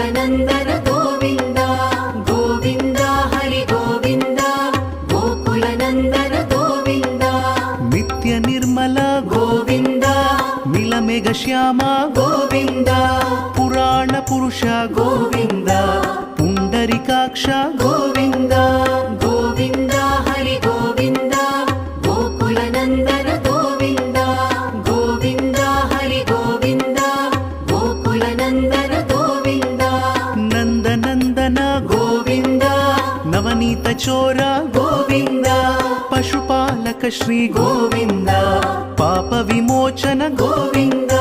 गोकुलनन्दन गोविन्द गोविन्द हरि गोविन्द गोकुलनन्दन गोविन्द नित्य निर्मल गोविन्द नीलमेघ श्याम गोविन्द पुराण पुरुष गोविन्द पुण्डरीकाक्ष गोविन्द गोविन्द हरि गोविन्द गोकुलनन्दन गोविन्द गोविन्द हरि गोविन्द गोकुलनन्दन गोविन्द नन्दनन्दन गोविन्द नवनीत चोर गोविन्द पशुपालक श्री गोविन्द पाप विमोचन गोविन्द